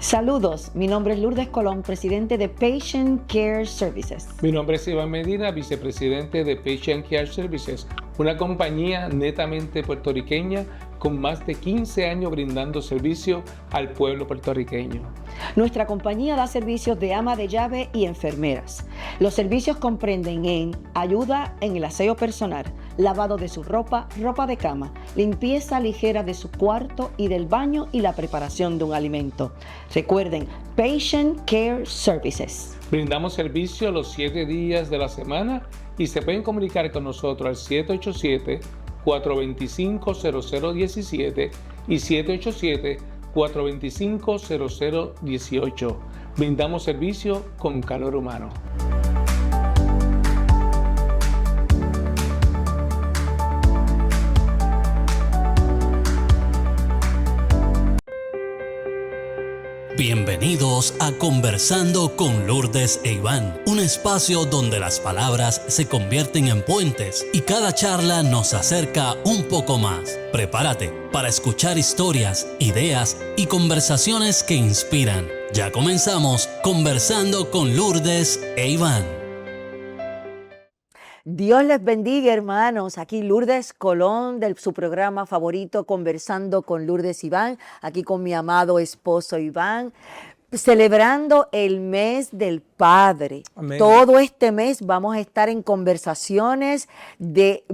Saludos, mi nombre es Lourdes Colón, presidente de Patient Care Services. Mi nombre es Iván Medina, vicepresidente de Patient Care Services, una compañía netamente puertorriqueña con más de 15 años brindando servicio al pueblo puertorriqueño. Nuestra compañía da servicios de ama de llave y enfermeras. Los servicios comprenden en ayuda en el aseo personal, lavado de su ropa, ropa de cama, limpieza ligera de su cuarto y del baño y la preparación de un alimento. Recuerden, Patient Care Services. Brindamos servicio los 7 días de la semana y se pueden comunicar con nosotros al 787-425-0017 y 787-425-0018. Brindamos servicio con calor humano. Bienvenidos a Conversando con Lourdes e Iván, un espacio donde las palabras se convierten en puentes y cada charla nos acerca un poco más. Prepárate para escuchar historias, ideas y conversaciones que inspiran. Ya comenzamos Conversando con Lourdes e Iván. Dios les bendiga, hermanos. Aquí Lourdes Colón de su programa favorito, Conversando con Lourdes Iván, aquí con mi amado esposo Iván, celebrando el mes del Padre. Amén. Todo este mes vamos a estar en conversaciones de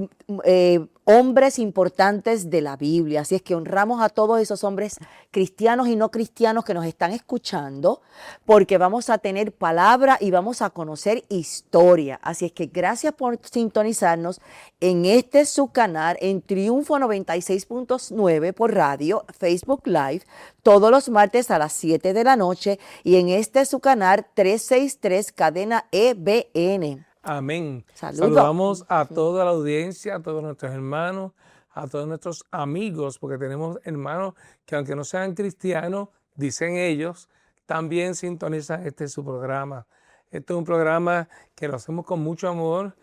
hombres importantes de la Biblia. Así es que honramos a todos esos hombres cristianos y no cristianos que nos están escuchando, porque vamos a tener palabra y vamos a conocer historia. Así es que gracias por sintonizarnos en este su canal, en Triunfo 96.9 por radio, Facebook Live, todos los martes a las 7 de la noche y en este su canal 363 cadena EBN. Amén. Saludos. Saludamos a toda la audiencia, a todos nuestros hermanos, a todos nuestros amigos, porque tenemos hermanos que aunque no sean cristianos, dicen ellos, también sintonizan su programa. Este es un programa que lo hacemos con mucho amor,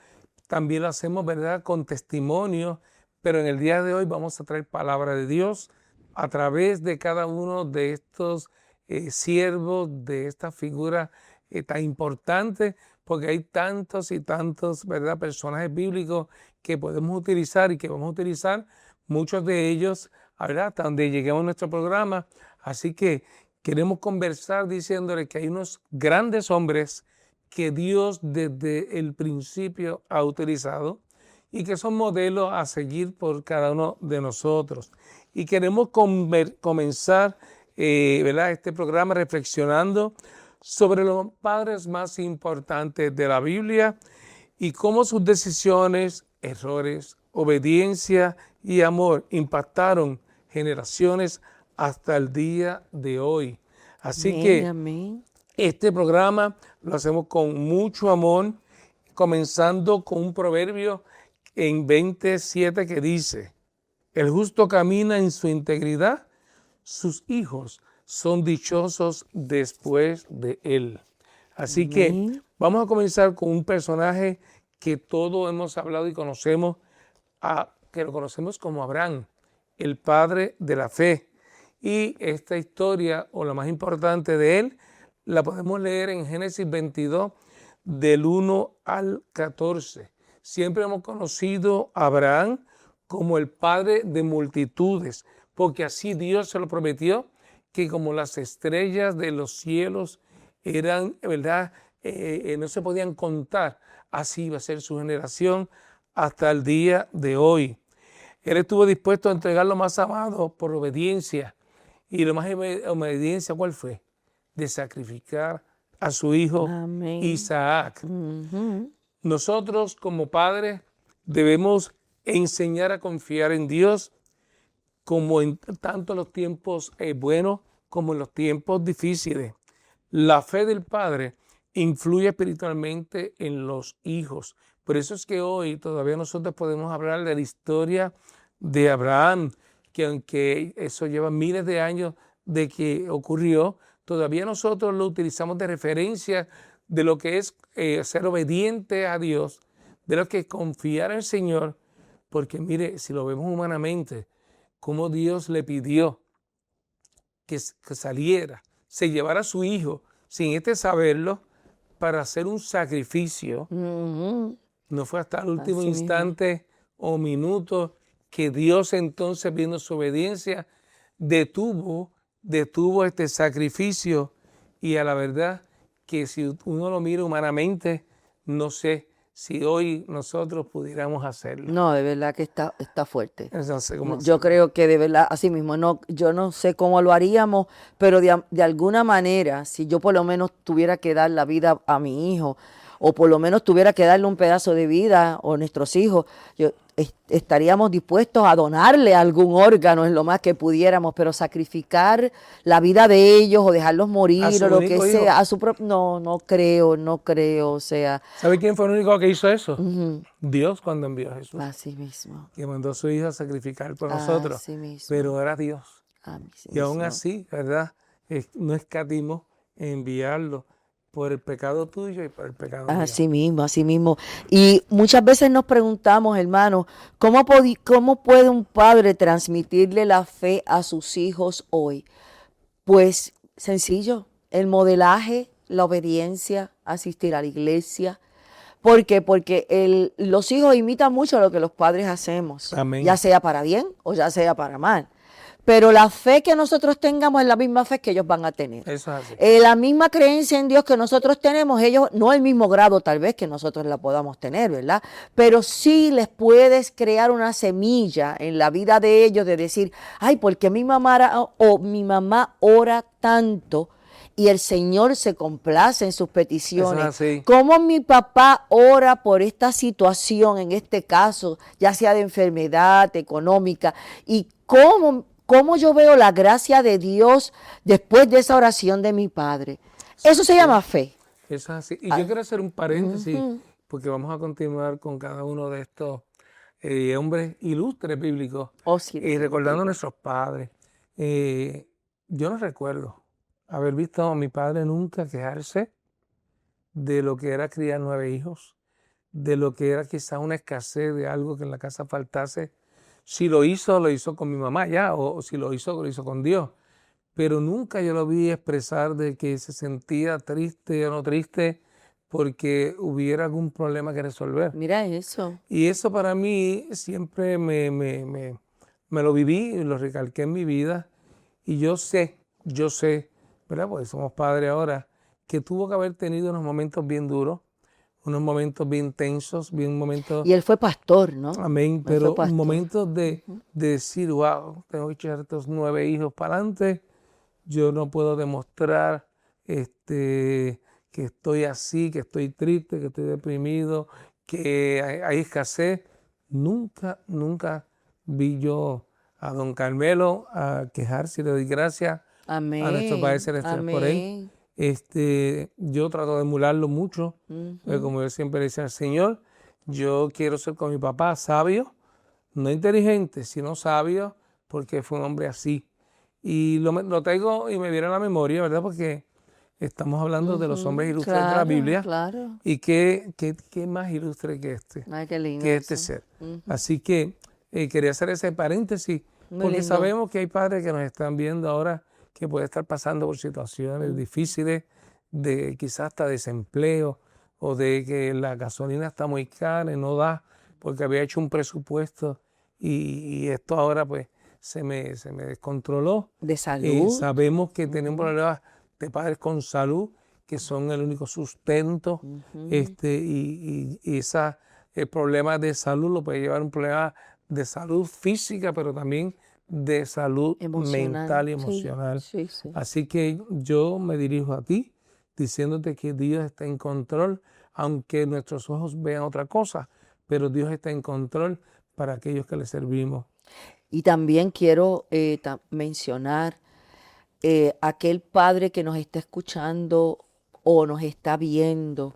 también lo hacemos, ¿verdad?, con testimonio, pero en el día de hoy vamos a traer palabra de Dios a través de cada uno de estos siervos, de esta figura tan importante, porque hay tantos y tantos, ¿verdad?, personajes bíblicos que podemos utilizar y que vamos a utilizar, muchos de ellos, ¿verdad?, hasta donde lleguemos a nuestro programa. Así que queremos conversar diciéndole que hay unos grandes hombres que Dios desde el principio ha utilizado y que son modelos a seguir por cada uno de nosotros. Y queremos comenzar ¿verdad?, este programa reflexionando sobre los padres más importantes de la Biblia y cómo sus decisiones, errores, obediencia y amor impactaron generaciones hasta el día de hoy. Así Amén. Este programa lo hacemos con mucho amor, comenzando con un proverbio en 27 que dice: el justo camina en su integridad, sus hijos son dichosos después de él. Así que vamos a comenzar con un personaje que todos hemos hablado y conocemos, que lo conocemos como Abraham, el padre de la fe. Y esta historia, o la más importante de él, la podemos leer en Génesis 22, del 1 al 14. Siempre hemos conocido a Abraham como el padre de multitudes, porque así Dios se lo prometió, que como las estrellas de los cielos eran, ¿verdad?, no se podían contar, así iba a ser su generación hasta el día de hoy. Él estuvo dispuesto a entregar lo más amado por obediencia. Y lo más obediencia, ¿cuál fue? De sacrificar a su hijo Amén. Isaac. Nosotros como padres debemos enseñar a confiar en Dios, como en tanto los tiempos buenos como en los tiempos difíciles. La fe del padre influye espiritualmente en los hijos. Por eso es que hoy todavía nosotros podemos hablar de la historia de Abraham, que aunque eso lleva miles de años de que ocurrió, todavía nosotros lo utilizamos de referencia de lo que es ser obediente a Dios, de lo que es confiar en el Señor, porque mire, si lo vemos humanamente, cómo Dios le pidió que saliera se llevara a su hijo sin saberlo para hacer un sacrificio. No fue hasta el último Así mismo. instante o minuto que Dios entonces, viendo su obediencia, detuvo este sacrificio. Y a la verdad que si uno lo mira humanamente, no sé si hoy nosotros pudiéramos hacerlo. No, de verdad que está fuerte. No sé cómo Yo hacerlo. creo que de verdad, así mismo, no, yo no sé cómo lo haríamos, pero de alguna manera, si yo por lo menos tuviera que dar la vida a mi hijo, o por lo menos tuviera que darle un pedazo de vida, o nuestros hijos, estaríamos dispuestos a donarle algún órgano, es lo más que pudiéramos, pero sacrificar la vida de ellos, o dejarlos morir, ¿A su o lo que único hijo? sea, a su propio, no creo, o sea, ¿Sabe quién fue el único que hizo eso? Dios, cuando envió a Jesús, así mismo, que mandó a su hijo a sacrificar por nosotros. así mismo, Pero era Dios. así Y aún mismo. así, ¿verdad? No escatimó en enviarlo por el pecado tuyo y por el pecado mío. Así mismo, así mismo. Y muchas veces nos preguntamos, hermanos, ¿cómo puede un padre transmitirle la fe a sus hijos hoy? Pues sencillo, el modelaje, la obediencia, asistir a la iglesia. ¿Por qué? Porque los hijos imitan mucho lo que los padres hacemos, Amén. ya sea para bien o ya sea para mal. Pero la fe que nosotros tengamos es la misma fe que ellos van a tener. Eso es así. La misma creencia en Dios que nosotros tenemos, ellos no el mismo grado tal vez que nosotros la podamos tener, ¿verdad? Pero sí les puedes crear una semilla en la vida de ellos de decir, ay, porque mi mamá ora tanto y el Señor se complace en sus peticiones. Eso es así. ¿Cómo mi papá ora por esta situación, en este caso, ya sea de enfermedad, económica, y cómo yo veo la gracia de Dios después de esa oración de mi padre? Eso se llama fe. Eso es así. Y yo quiero hacer un paréntesis, porque vamos a continuar con cada uno de estos hombres ilustres bíblicos, Oh, sí, y recordando a nuestros padres. Yo no recuerdo haber visto a mi padre nunca quejarse de lo que era criar 9 hijos, de lo que era quizás una escasez de algo que en la casa faltase. Si lo hizo con mi mamá ya, o si lo hizo con Dios. Pero nunca yo lo vi expresar de que se sentía triste o no triste porque hubiera algún problema que resolver. Mira eso. Y eso para mí siempre me lo viví, lo recalqué en mi vida. Y yo sé, ¿verdad? Porque somos padres ahora, que tuvo que haber tenido unos momentos bien duros, unos momentos bien tensos, bien momentos... Y él fue pastor, ¿no? Amén, Él fue pero pastor. momentos de decir, wow, tengo que echar estos 9 hijos para adelante, yo no puedo demostrar que estoy así, que estoy triste, que estoy deprimido, que hay escasez. Nunca vi yo a don Carmelo a quejarse, y le doy gracias Amén. a nuestro Padre Celestial por él. Yo trato de emularlo mucho, como yo siempre le decía al Señor, yo quiero ser con mi papá sabio, no inteligente, sino sabio, porque fue un hombre así. Y lo traigo y me viene a la memoria, ¿verdad? Porque estamos hablando de los hombres ilustres de la Biblia. Claro. Y qué más ilustre que este, Ay, qué lindo que este eso. ser. Así que quería hacer ese paréntesis, Muy porque lindo. sabemos que hay padres que nos están viendo ahora que pueden estar pasando por situaciones difíciles, de quizás hasta desempleo, o de que la gasolina está muy cara y no da, porque había hecho un presupuesto y esto ahora pues se me descontroló. De salud. Sabemos que tenemos problemas de padres con salud, que son el único sustento, y el problema de salud lo puede llevar a un problema de salud física, pero también de salud mental y emocional. Sí. Así que yo me dirijo a ti diciéndote que Dios está en control, aunque nuestros ojos vean otra cosa, pero Dios está en control para aquellos que le servimos. Y también quiero mencionar aquel padre que nos está escuchando o nos está viendo,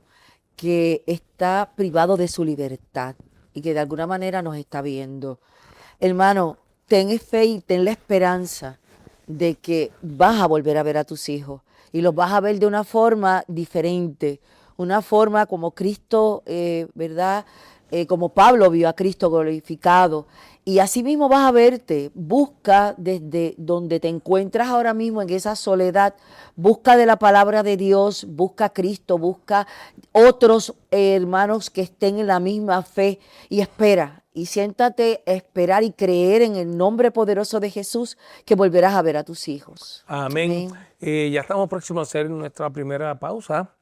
que está privado de su libertad y que de alguna manera nos está viendo. Hermano, ten fe y ten la esperanza de que vas a volver a ver a tus hijos y los vas a ver de una forma diferente, una forma como Cristo, ¿verdad? Como Pablo vio a Cristo glorificado. Y así mismo vas a verte, busca desde donde te encuentras ahora mismo en esa soledad, busca de la palabra de Dios, busca a Cristo, busca otros hermanos que estén en la misma fe y espera. Y siéntate a esperar y creer en el nombre poderoso de Jesús que volverás a ver a tus hijos. Amén. Ya estamos próximos a hacer nuestra primera pausa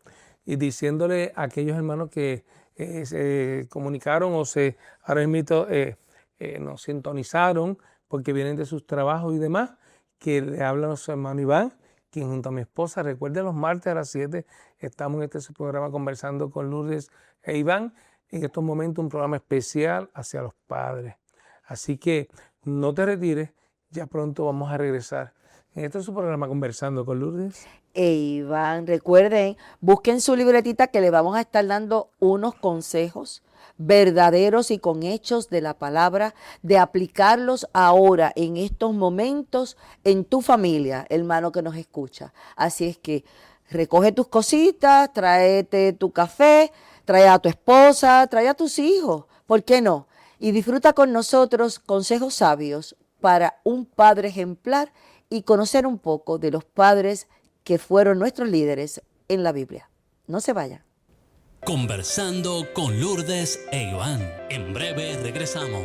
y diciéndole a aquellos hermanos que se comunicaron o ahora mismo nos sintonizaron porque vienen de sus trabajos y demás, que le habla a nuestro hermano Iván, quien junto a mi esposa, recuerden los martes a las 7, estamos en este programa conversando con Lourdes e Iván, en estos momentos un programa especial hacia los padres. Así que no te retires, ya pronto vamos a regresar. En este es su programa Conversando con Lourdes e Iván, recuerden, busquen su libretita que le vamos a estar dando unos consejos verdaderos y con hechos de la palabra, de aplicarlos ahora, en estos momentos, en tu familia, hermano que nos escucha. Así es que recoge tus cositas, tráete tu café, trae a tu esposa, trae a tus hijos, ¿por qué no? Y disfruta con nosotros consejos sabios para un padre ejemplar y conocer un poco de los padres que fueron nuestros líderes en la Biblia. No se vayan. Conversando con Lourdes e Iván. En breve regresamos.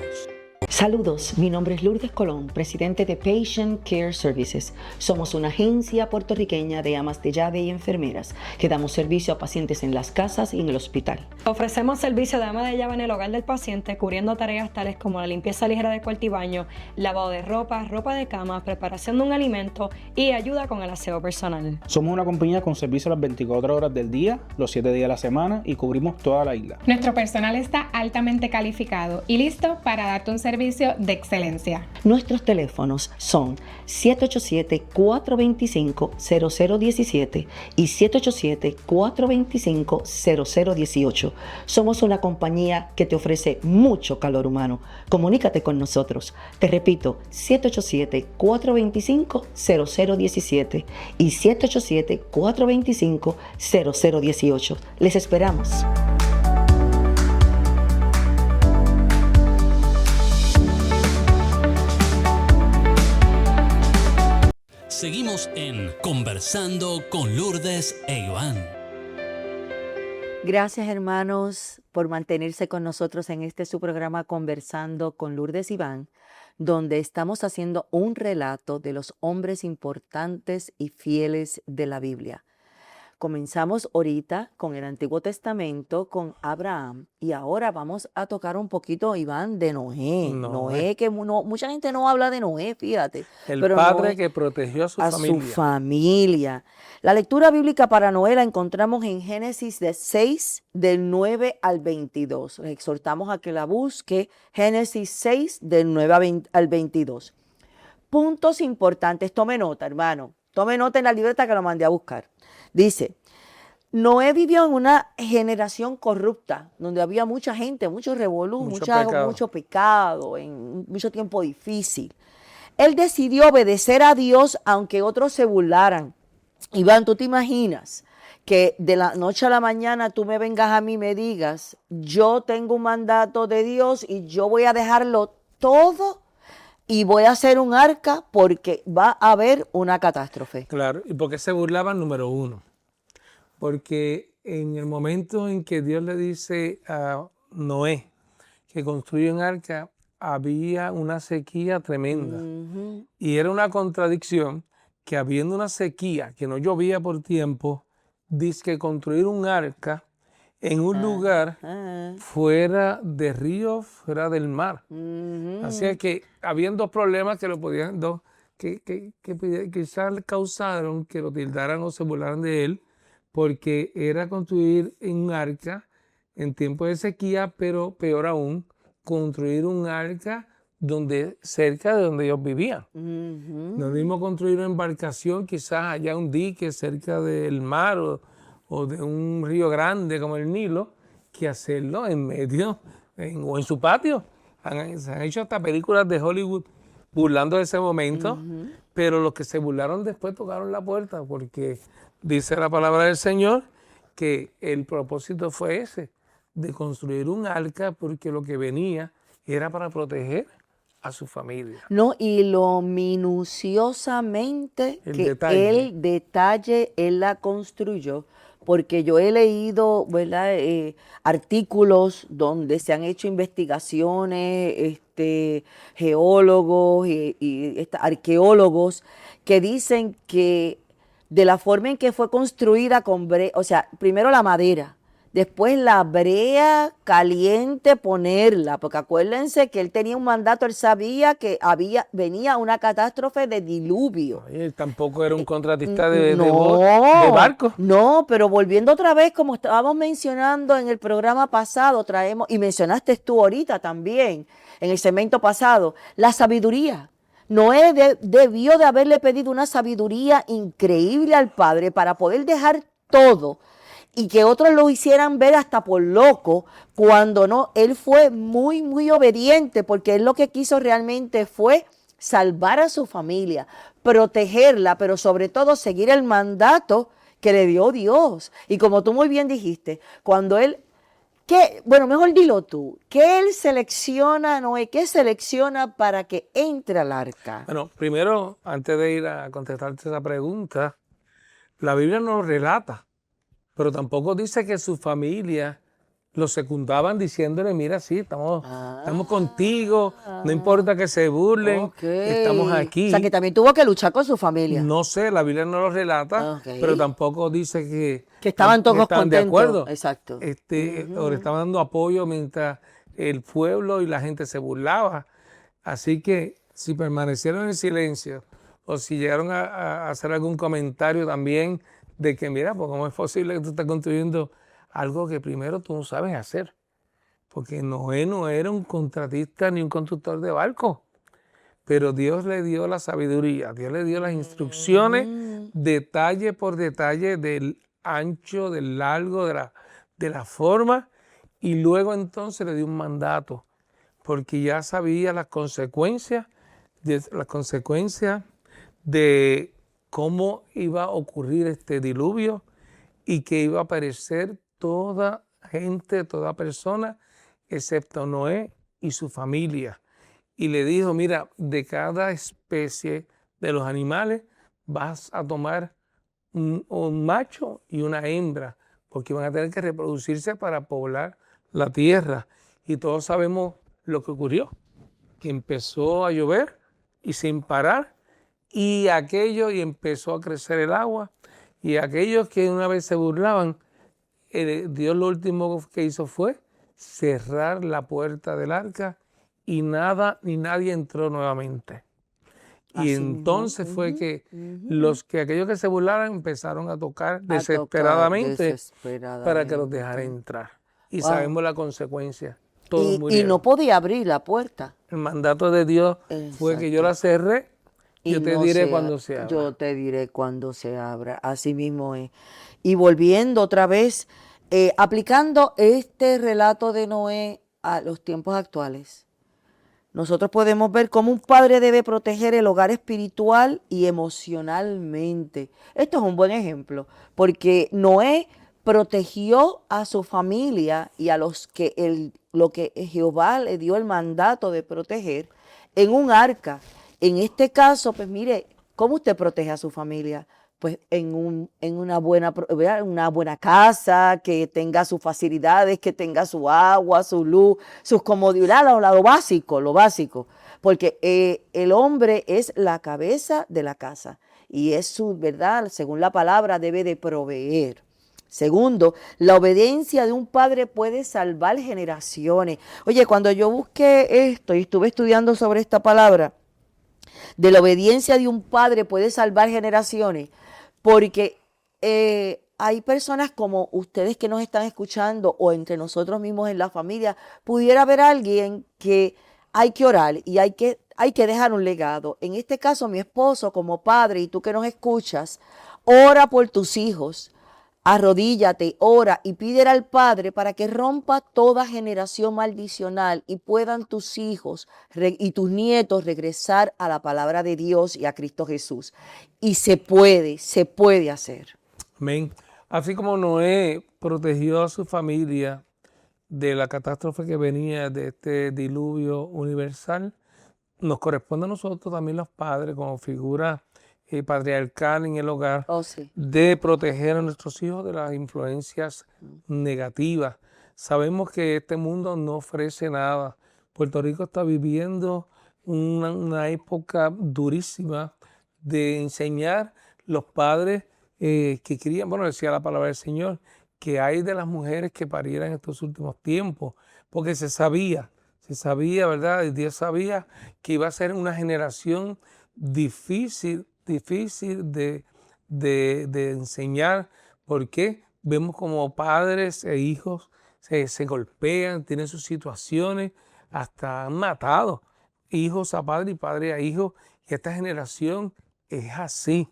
Saludos, mi nombre es Lourdes Colón, presidente de Patient Care Services. Somos una agencia puertorriqueña de amas de llave y enfermeras que damos servicio a pacientes en las casas y en el hospital. Ofrecemos servicio de ama de llave en el hogar del paciente, cubriendo tareas tales como la limpieza ligera de cuarto y baño, lavado de ropa, ropa de cama, preparación de un alimento y ayuda con el aseo personal. Somos una compañía con servicio las 24 horas del día, los 7 días de la semana y cubrimos toda la isla. Nuestro personal está altamente calificado y listo para darte un servicio de excelencia. Nuestros teléfonos son 787-425-0017 y 787-425-0018. Somos una compañía que te ofrece mucho calor humano. Comunícate con nosotros. Te repito, 787-425-0017 y 787-425-0018. Les esperamos. Seguimos en Conversando con Lourdes e Iván. Gracias, hermanos, por mantenerse con nosotros en este su programa Conversando con Lourdes y Iván, donde estamos haciendo un relato de los hombres importantes y fieles de la Biblia. Comenzamos ahorita con el Antiguo Testamento, con Abraham, y ahora vamos a tocar un poquito, Iván, de Noé. Noé, que mucha gente no habla de Noé, fíjate. El pero padre Noé, que protegió a su a familia. su familia. La lectura bíblica para Noé la encontramos en Génesis 6, del 9 al 22. Les exhortamos a que la busque, Génesis 6, del 9 al 22. Puntos importantes, tome nota, hermano. Tome nota en la libreta que lo mandé a buscar. Dice, Noé vivió en una generación corrupta, donde había mucha gente, mucho revolú, mucho pecado, en mucho tiempo difícil. Él decidió obedecer a Dios aunque otros se burlaran. Iván, ¿tú te imaginas que de la noche a la mañana tú me vengas a mí y me digas, yo tengo un mandato de Dios y yo voy a dejarlo todo y voy a hacer un arca porque va a haber una catástrofe? Claro, ¿y por qué se burlaban? Número uno, porque en el momento en que Dios le dice a Noé que construye un arca, había una sequía tremenda. Y era una contradicción que habiendo una sequía, que no llovía por tiempo, dice que construir un arca en un lugar fuera de río, fuera del mar. Así que habían dos problemas que lo podían, que quizás causaron que lo tildaran o se burlaran de él, porque era construir un arca en tiempo de sequía, pero peor aún, construir un arca cerca de donde ellos vivían. No es mismo construir una embarcación, quizás allá un dique cerca del mar o de un río grande como el Nilo, que hacerlo en medio o en su patio. Se han hecho hasta películas de Hollywood burlando de ese momento, pero los que se burlaron después tocaron la puerta, porque dice la palabra del Señor que el propósito fue ese, de construir un arca, porque lo que venía era para proteger a su familia. No, y lo minuciosamente El que detalle. el detalle él la construyó, porque yo he leído, ¿verdad? Artículos donde se han hecho investigaciones, geólogos y arqueólogos que dicen que de la forma en que fue construida con o sea, primero la madera. Después la brea caliente ponerla, porque acuérdense que él tenía un mandato, él sabía que venía una catástrofe de diluvio. Y él tampoco era un contratista de No, barco. no, pero volviendo otra vez, como estábamos mencionando en el programa pasado, y mencionaste tú ahorita también, en el segmento pasado, la sabiduría. Noé debió de haberle pedido una sabiduría increíble al Padre para poder dejar todo y que otros lo hicieran ver hasta por loco, cuando no, él fue muy, muy obediente, porque él lo que quiso realmente fue salvar a su familia, protegerla, pero sobre todo seguir el mandato que le dio Dios. Y como tú muy bien dijiste, cuando él, bueno, mejor dilo tú, ¿qué él selecciona, Noé? ¿Qué selecciona para que entre al arca? Bueno, primero, antes de ir a contestarte esa pregunta, la Biblia nos relata, pero tampoco dice que su familia lo secundaban diciéndole, mira, sí, estamos contigo, no importa que se burlen, estamos aquí. O sea, que también tuvo que luchar con su familia. No sé, la Biblia no lo relata, pero tampoco dice que estaban todos estaban de contentos. acuerdo. Exacto. O le estaban dando apoyo mientras el pueblo y la gente se burlaba. Así que si permanecieron en silencio o si llegaron a hacer algún comentario también de que, mira, pues cómo es posible que tú estés construyendo algo que primero tú no sabes hacer. Porque Noé no era un contratista ni un constructor de barcos. Pero Dios le dio la sabiduría, Dios le dio las instrucciones, detalle por detalle del ancho, del largo, de la forma, y luego entonces le dio un mandato, porque ya sabía las consecuencias de cómo iba a ocurrir este diluvio y que iba a perecer toda gente, toda persona, excepto Noé y su familia. Y le dijo, mira, de cada especie de los animales vas a tomar un macho y una hembra, porque van a tener que reproducirse para poblar la tierra. Y todos sabemos lo que ocurrió, que empezó a llover y sin parar, y empezó a crecer el agua, y aquellos que una vez se burlaban, Dios lo último que hizo fue cerrar la puerta del arca, y nada ni nadie entró nuevamente. Y entonces fue que aquellos que se burlaran empezaron a tocar desesperadamente para que los dejara entrar. Y sabemos la consecuencia. Todos murieron. Y no podía abrir la puerta. El mandato de Dios fue que yo la cerré. Yo te diré cuando se abra. Yo te diré cuando se abra. Así mismo es. Y volviendo otra vez, aplicando este relato de Noé a los tiempos actuales, nosotros podemos ver cómo un padre debe proteger el hogar espiritual y emocionalmente. Esto es un buen ejemplo, porque Noé protegió a su familia y a los que lo que Jehová le dio el mandato de proteger en un arca. En este caso, pues mire, ¿cómo usted protege a su familia? Pues en una buena casa, que tenga sus facilidades, que tenga su agua, su luz, sus comodidades, lo básico. Porque el hombre es la cabeza de la casa y es su verdad, según la palabra, debe de proveer. Segundo, la obediencia de un padre puede salvar generaciones. Oye, cuando yo busqué esto y estuve estudiando sobre esta palabra, de la obediencia de un padre puede salvar generaciones, porque hay personas como ustedes que nos están escuchando o entre nosotros mismos en la familia, pudiera haber alguien que hay que orar y hay que dejar un legado. En este caso, mi esposo como padre y tú que nos escuchas, ora por tus hijos. Arrodíllate, ora y pídele al Padre para que rompa toda generación maldicional y puedan tus hijos y tus nietos regresar a la palabra de Dios y a Cristo Jesús. Y se puede hacer. Amén. Así como Noé protegió a su familia de la catástrofe que venía de este diluvio universal, nos corresponde a nosotros también los padres como figura patriarcal en el hogar Oh, sí. de proteger a nuestros hijos de las influencias negativas. Sabemos que este mundo no ofrece nada. Puerto Rico está viviendo una época durísima de enseñar los padres que crían, bueno, decía la palabra del Señor, que hay de las mujeres que parieran en estos últimos tiempos, porque se sabía, ¿verdad? Y Dios sabía que iba a ser una generación difícil de enseñar, porque vemos como padres e hijos se golpean, tienen sus situaciones, hasta han matado hijos a padre y padre a hijo, y esta generación es así.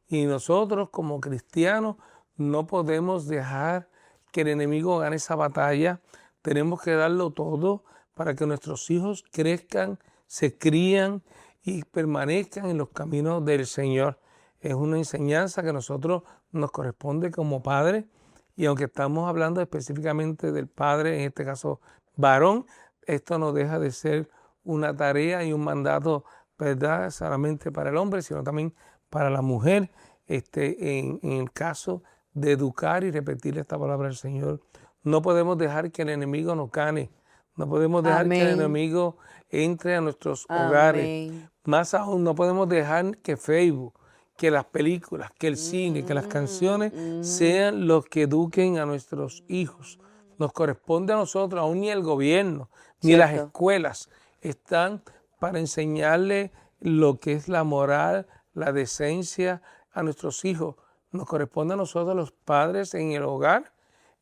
Y nosotros como cristianos no podemos dejar que el enemigo gane esa batalla. Tenemos que darlo todo para que nuestros hijos crezcan, se crían y permanezcan en los caminos del Señor. Es una enseñanza que a nosotros nos corresponde como padres, y aunque estamos hablando específicamente del padre, en este caso varón, esto no deja de ser una tarea y un mandato, ¿verdad? Solamente para el hombre, sino también para la mujer, en el caso de educar y repetir esta palabra del Señor. No podemos dejar que el enemigo nos gane. No podemos dejar que el enemigo entre a nuestros hogares. Más aún, no podemos dejar que Facebook, que las películas, que el cine, que las canciones sean los que eduquen a nuestros hijos. Nos corresponde a nosotros, aún ni el gobierno, ni las escuelas están para enseñarle lo que es la moral, la decencia a nuestros hijos. Nos corresponde a nosotros, los padres, en el hogar,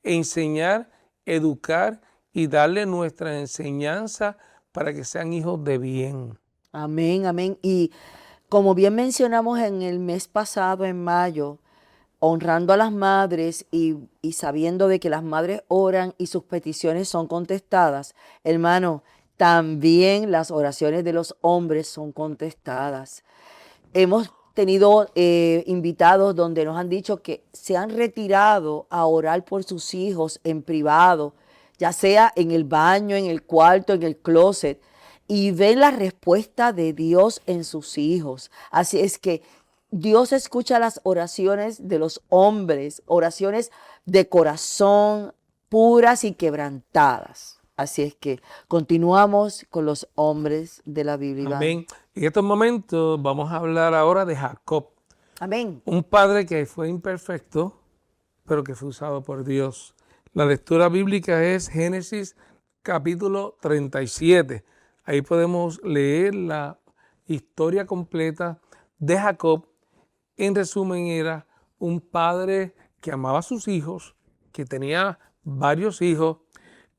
enseñar, educar y darle nuestra enseñanza para que sean hijos de bien. Amén, amén. Y como bien mencionamos en el mes pasado, en mayo, honrando a las madres y sabiendo de que las madres oran y sus peticiones son contestadas, hermano, también las oraciones de los hombres son contestadas. Hemos tenido invitados donde nos han dicho que se han retirado a orar por sus hijos en privado, ya sea en el baño, en el cuarto, en el closet, y ven la respuesta de Dios en sus hijos. Así es que Dios escucha las oraciones de los hombres, oraciones de corazón, puras y quebrantadas. Así es que continuamos con los hombres de la Biblia. Amén. En estos momentos vamos a hablar ahora de Jacob. Amén. Un padre que fue imperfecto, pero que fue usado por Dios. La lectura bíblica es Génesis capítulo 37. Ahí podemos leer la historia completa de Jacob. En resumen, era un padre que amaba a sus hijos, que tenía varios hijos,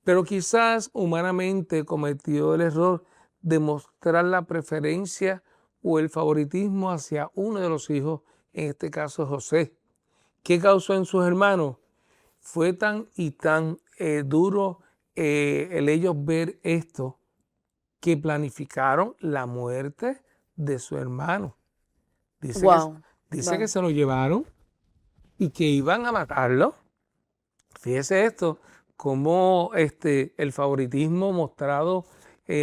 pero quizás humanamente cometió el error de mostrar la preferencia o el favoritismo hacia uno de los hijos, en este caso José. ¿Qué causó en sus hermanos? Fue tan duro el ellos ver esto, que planificaron la muerte de su hermano. Dice que se lo llevaron y que iban a matarlo. Fíjese esto, cómo el favoritismo mostrado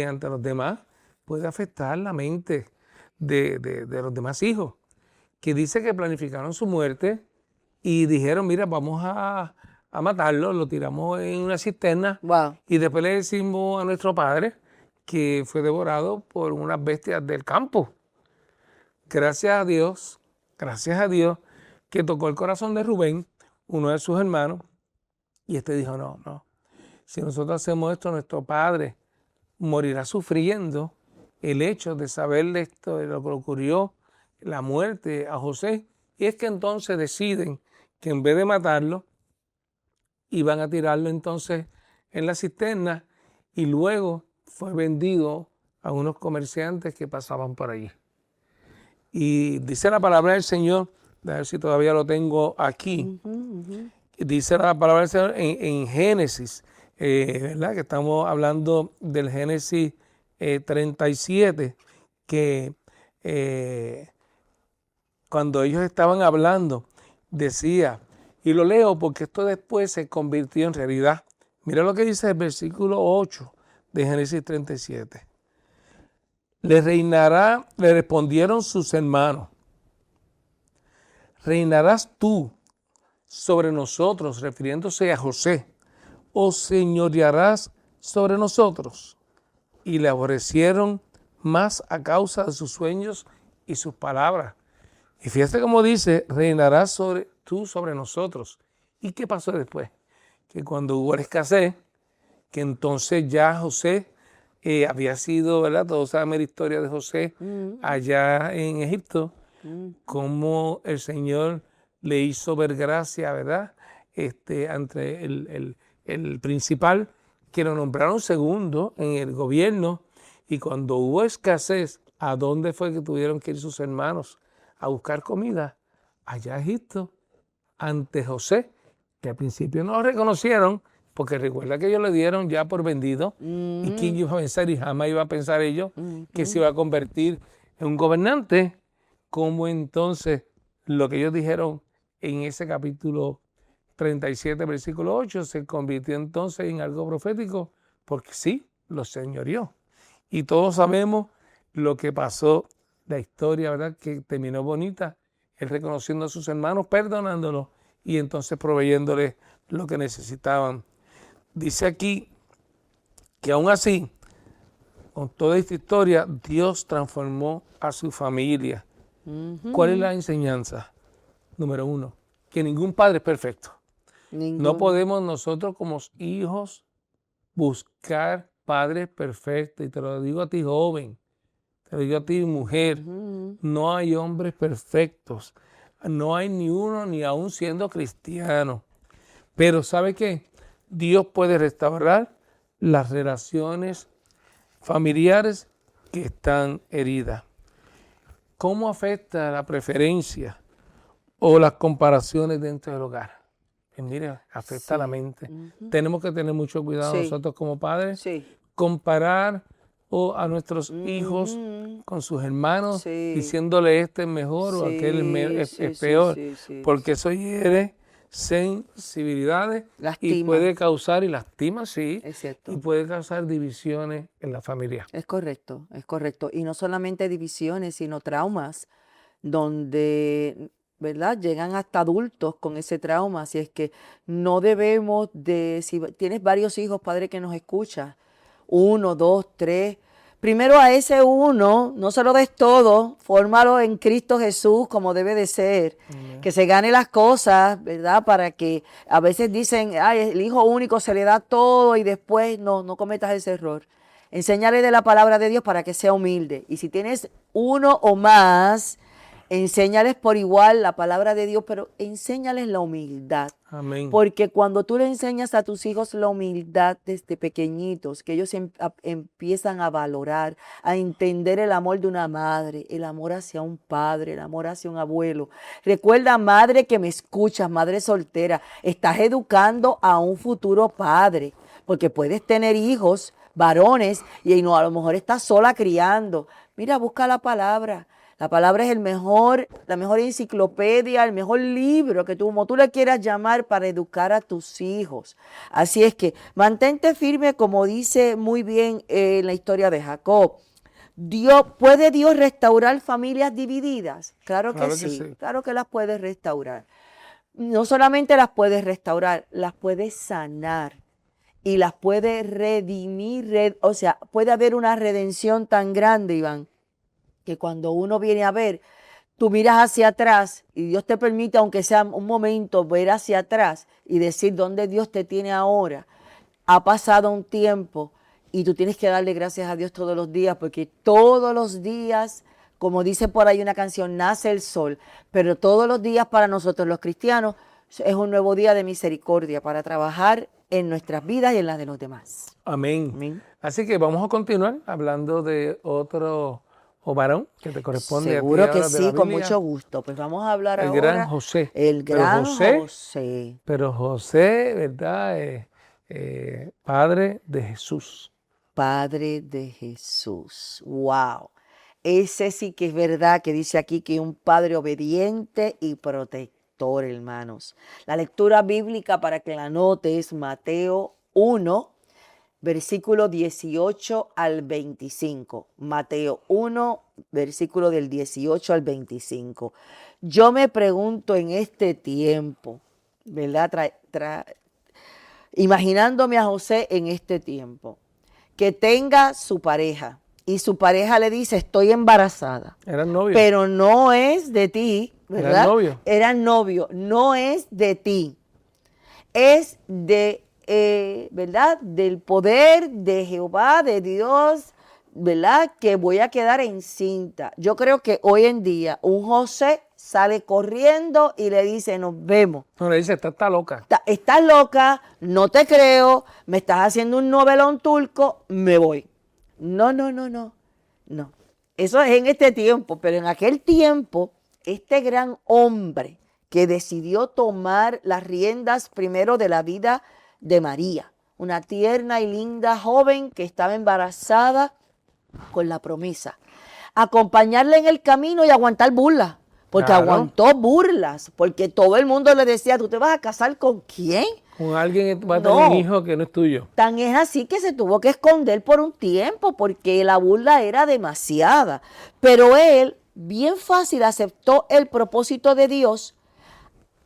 ante los demás puede afectar la mente de los demás hijos, que dice que planificaron su muerte y dijeron, mira, vamos a matarlo, lo tiramos en una cisterna y después le decimos a nuestro padre que fue devorado por unas bestias del campo. Gracias a Dios, que tocó el corazón de Rubén, uno de sus hermanos, y dijo, no, si nosotros hacemos esto, nuestro padre morirá sufriendo el hecho de saber de esto, de lo que ocurrió, la muerte a José. Y es que entonces deciden que en vez de matarlo, iban a tirarlo entonces en la cisterna, y luego fue vendido a unos comerciantes que pasaban por allí. Y dice la palabra del Señor, a ver si todavía lo tengo aquí. Dice la palabra del Señor en Génesis, ¿verdad? Que estamos hablando del Génesis 37, que cuando ellos estaban hablando, decía, y lo leo porque esto después se convirtió en realidad. Mira lo que dice el versículo 8 de Génesis 37. le respondieron sus hermanos, ¿reinarás tú sobre nosotros, refiriéndose a José, o señorearás sobre nosotros? Y le aborrecieron más a causa de sus sueños y sus palabras. Y fíjate cómo dice, reinarás tú sobre nosotros. ¿Y qué pasó después? Que cuando hubo la escasez, que entonces ya José había sido, ¿verdad? Todos saben la historia de José allá en Egipto, cómo el Señor le hizo ver gracia, ¿verdad? Ante el principal, que lo nombraron segundo en el gobierno, y cuando hubo escasez, ¿a dónde fue que tuvieron que ir sus hermanos a buscar comida? Allá a Egipto, ante José, que al principio no lo reconocieron, porque recuerda que ellos le dieron ya por vendido, y quién iba a pensar, y jamás iba a pensar ellos, que se iba a convertir en un gobernante. Como entonces lo que ellos dijeron en ese capítulo 37, versículo 8, se convirtió entonces en algo profético, porque sí, lo señoreó. Y todos sabemos lo que pasó, la historia, ¿verdad?, que terminó bonita, él reconociendo a sus hermanos, perdonándolos y entonces proveyéndoles lo que necesitaban. Dice aquí que aún así, con toda esta historia, Dios transformó a su familia. ¿Cuál es la enseñanza? Número 1, que ningún padre es perfecto. No podemos nosotros como hijos buscar padres perfectos. Y te lo digo a ti, joven, te lo digo a ti, mujer. No hay hombres perfectos. No hay ni uno, ni aún siendo cristiano. Pero ¿sabe qué? Dios puede restaurar las relaciones familiares que están heridas. ¿Cómo afecta la preferencia o las comparaciones dentro del hogar? Pues mire, afecta a la mente. Tenemos que tener mucho cuidado nosotros como padres. Comparar a nuestros hijos con sus hermanos, diciéndole este es mejor o aquel es peor, porque eso hiere sensibilidades y puede causar, y lastima, es cierto, y puede causar divisiones en la familia. Es correcto, es correcto. Y no solamente divisiones, sino traumas, donde, ¿verdad?, llegan hasta adultos con ese trauma. Así es que no debemos de, si tienes varios hijos, padre que nos escucha, 1, 2, 3, primero a ese uno, no se lo des todo, fórmalo en Cristo Jesús como debe de ser, que se gane las cosas, ¿verdad? Para que a veces dicen, ay, el hijo único se le da todo y después no cometas ese error. Enséñale de la palabra de Dios para que sea humilde. Y si tienes uno o más, enséñales por igual la palabra de Dios, pero enséñales la humildad. Amén. Porque cuando tú le enseñas a tus hijos la humildad desde pequeñitos, que ellos empiezan a valorar, a entender el amor de una madre, el amor hacia un padre, el amor hacia un abuelo. Recuerda, madre que me escuchas, madre soltera, estás educando a un futuro padre, porque puedes tener hijos varones y no, a lo mejor estás sola criando. Mira, busca la palabra. La palabra es la mejor enciclopedia, el mejor libro que como tú le quieras llamar para educar a tus hijos. Así es que mantente firme, como dice muy bien la historia de Jacob. ¿Puede Dios restaurar familias divididas? Claro que sí, claro que las puede restaurar. No solamente las puede restaurar, las puede sanar y las puede redimir. O sea, puede haber una redención tan grande, Iván, que cuando uno viene a ver, tú miras hacia atrás y Dios te permite, aunque sea un momento, ver hacia atrás y decir dónde Dios te tiene ahora. Ha pasado un tiempo y tú tienes que darle gracias a Dios todos los días, porque todos los días, como dice por ahí una canción, nace el sol, pero todos los días para nosotros los cristianos es un nuevo día de misericordia para trabajar en nuestras vidas y en las de los demás. Amén. Amén. Así que vamos a continuar hablando de otro varón que te corresponde. Seguro a ti que ahora de sí, la con Biblia. mucho gusto. Pues vamos a hablar El ahora. gran José. El gran José. Pero José, ¿verdad? Padre de Jesús. Padre de Jesús. Wow. Ese sí que es verdad, que dice aquí que un padre obediente y protector, hermanos. La lectura bíblica, para que la note, es Mateo 1, versículo 18 al 25. Mateo 1, versículo del 18 al 25. Yo me pregunto en este tiempo, ¿verdad? Imaginándome a José en este tiempo, que tenga su pareja y su pareja le dice, estoy embarazada. Eran novios. Pero no es de ti, ¿verdad? Eran novios. Eran novios, no es de ti. Es de, ¿verdad? Del poder de Jehová, de Dios, ¿verdad? Que voy a quedar encinta. Yo creo que hoy en día un José sale corriendo y le dice, nos vemos. No, le dice, está loca. Estás loca, no te creo, me estás haciendo un novelón turco, me voy. No. Eso es en este tiempo, pero en aquel tiempo, este gran hombre que decidió tomar las riendas primero de la vida de María, una tierna y linda joven que estaba embarazada con la promesa, acompañarle en el camino y aguantar burlas, porque Claro. aguantó burlas, porque todo el mundo le decía, ¿tú te vas a casar con quién? Con alguien que va a tener No. un hijo que no es tuyo. Tan es así que se tuvo que esconder por un tiempo porque la burla era demasiada. Pero él, bien fácil, aceptó el propósito de Dios,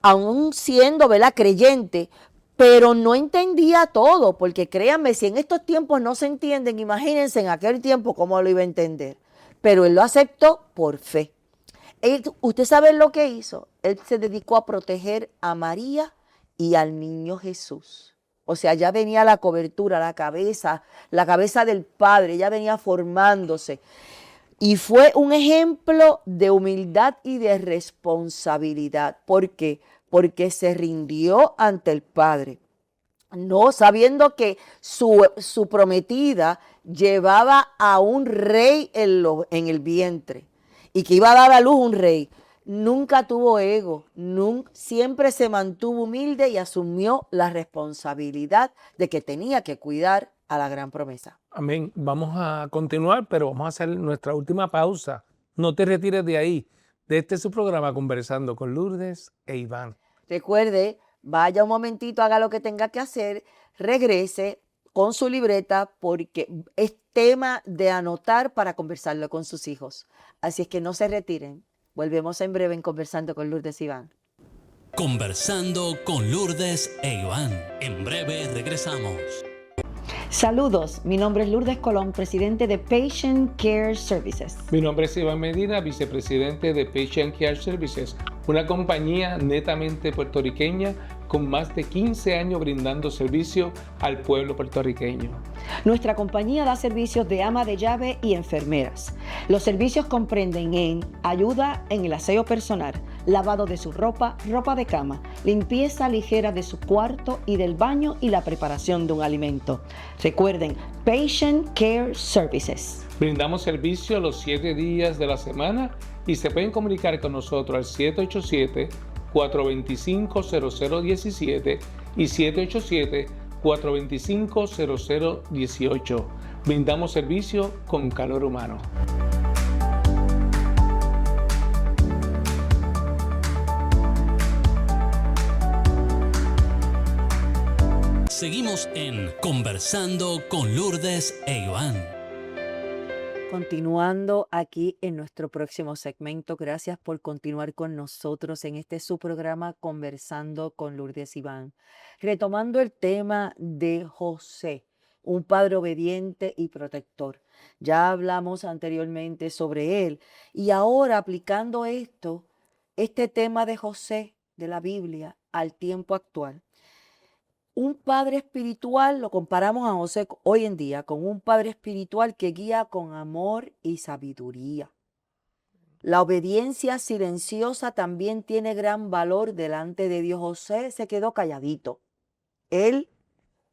aún siendo, ¿verdad?, creyente, pero no entendía todo, porque créanme, si en estos tiempos no se entienden, imagínense en aquel tiempo cómo lo iba a entender. Pero él lo aceptó por fe. ¿Usted sabe lo que hizo? Él se dedicó a proteger a María y al niño Jesús. O sea, ya venía la cobertura, la cabeza del Padre, ya venía formándose. Y fue un ejemplo de humildad y de responsabilidad. ¿Por qué? Porque se rindió ante el Padre. No, sabiendo que su prometida llevaba a un rey en el vientre y que iba a dar a luz un rey. Nunca tuvo ego, siempre se mantuvo humilde y asumió la responsabilidad de que tenía que cuidar a la gran promesa. Amén. Vamos a continuar, pero vamos a hacer nuestra última pausa. No te retires de ahí. De este es su programa Conversando con Lourdes e Iván. Recuerde, vaya un momentito, haga lo que tenga que hacer, regrese con su libreta porque es tema de anotar para conversarlo con sus hijos. Así es que no se retiren. Volvemos en breve en Conversando con Lourdes e Iván. Conversando con Lourdes e Iván. En breve regresamos. Saludos, mi nombre es Lourdes Colón, presidente de Patient Care Services. Mi nombre es Iván Medina, vicepresidente de Patient Care Services, una compañía netamente puertorriqueña con más de 15 años brindando servicio al pueblo puertorriqueño. Nuestra compañía da servicios de ama de llave y enfermeras. Los servicios comprenden en ayuda en el aseo personal, lavado de su ropa, ropa de cama, limpieza ligera de su cuarto y del baño y la preparación de un alimento. Recuerden, Patient Care Services. Brindamos servicio los 7 días de la semana y se pueden comunicar con nosotros al 787-425-0017 y 787-425-0018. Brindamos servicio con calor humano. Seguimos en Conversando con Lourdes e Iván. Continuando aquí en nuestro próximo segmento, gracias por continuar con nosotros en este su programa Conversando con Lourdes Iván. Retomando el tema de José, un padre obediente y protector. Ya hablamos anteriormente sobre él y ahora aplicando este tema de José de la Biblia al tiempo actual. Un padre espiritual, lo comparamos a José hoy en día con un padre espiritual que guía con amor y sabiduría. La obediencia silenciosa también tiene gran valor delante de Dios. José se quedó calladito. Él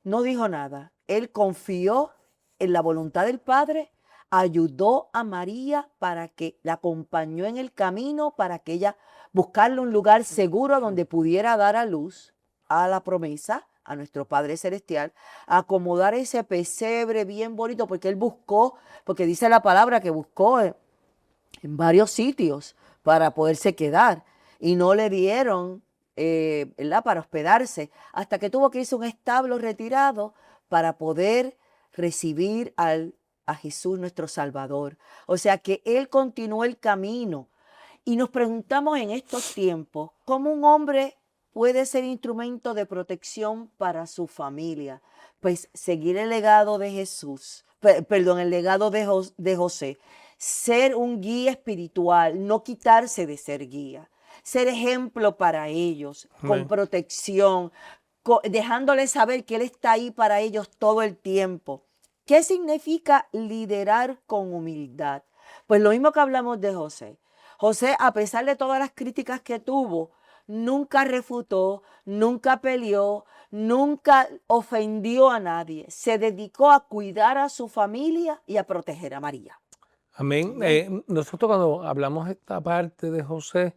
no dijo nada. Él confió en la voluntad del Padre, ayudó a María para que la acompañó en el camino, para que ella buscarle un lugar seguro donde pudiera dar a luz a la promesa, a nuestro Padre Celestial, acomodar ese pesebre bien bonito, porque él buscó, porque dice la palabra que buscó en varios sitios para poderse quedar y no le dieron, ¿verdad?, para hospedarse, hasta que tuvo que irse a un establo retirado para poder recibir a Jesús nuestro Salvador. O sea que Él continuó el camino. Y nos preguntamos en estos tiempos, ¿cómo un hombre puede ser instrumento de protección para su familia? Pues seguir el legado de Jesús, el legado de José, ser un guía espiritual, no quitarse de ser guía, ser ejemplo para ellos, con protección, dejándoles saber que Él está ahí para ellos todo el tiempo. ¿Qué significa liderar con humildad? Pues lo mismo que hablamos de José. José, a pesar de todas las críticas que tuvo, nunca refutó, nunca peleó, nunca ofendió a nadie. Se dedicó a cuidar a su familia y a proteger a María. Amén. Nosotros cuando hablamos esta parte de José,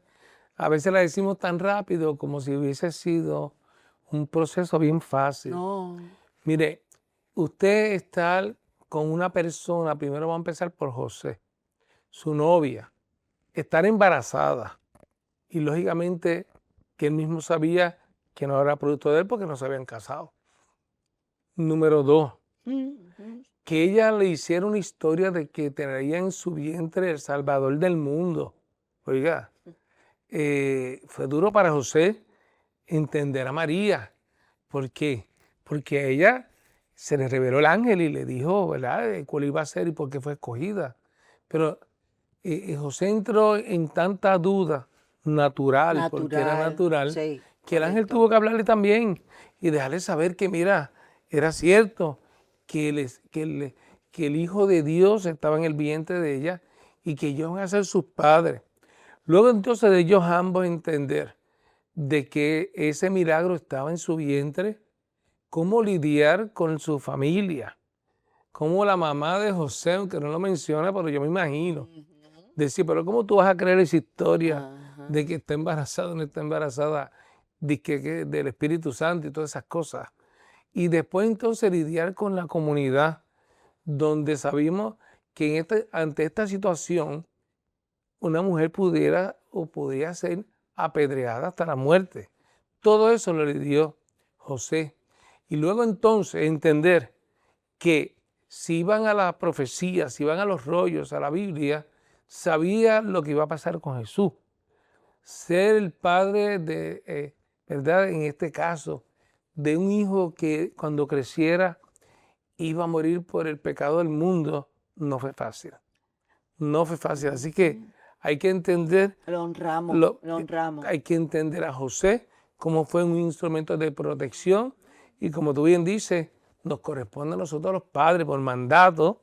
a veces la decimos tan rápido como si hubiese sido un proceso bien fácil. No. Mire, usted está con una persona, primero va a empezar por José, su novia, estar embarazada y lógicamente que él mismo sabía que no era producto de él porque no se habían casado. Número 2, que ella le hiciera una historia de que tendría en su vientre el Salvador del mundo. Oiga, fue duro para José entender a María. ¿Por qué? Porque a ella se le reveló el ángel y le dijo, ¿verdad?, cuál iba a ser y por qué fue escogida. Pero José entró en tanta duda natural, porque era natural, sí, que el ángel tuvo que hablarle también y dejarle saber que, mira, era cierto que el Hijo de Dios estaba en el vientre de ella y que ellos van a ser sus padres. Luego entonces de ellos ambos entender de que ese milagro estaba en su vientre, cómo lidiar con su familia, cómo la mamá de José, aunque no lo menciona, pero yo me imagino, decir, pero ¿cómo tú vas a creer esa historia de que está embarazada o no está embarazada, del Espíritu Santo y todas esas cosas? Y después entonces lidiar con la comunidad, donde sabíamos que ante esta situación una mujer podría ser apedreada hasta la muerte. Todo eso lo lidió José. Y luego entonces entender que si iban a la profecía, si iban a los rollos, a la Biblia, sabía lo que iba a pasar con Jesús. Ser el padre de, ¿verdad?, en este caso, de un hijo que cuando creciera iba a morir por el pecado del mundo, no fue fácil. No fue fácil. Así que hay que entender. Lo honramos. Hay que entender a José como fue un instrumento de protección y como tú bien dices, nos corresponde a nosotros los padres por mandato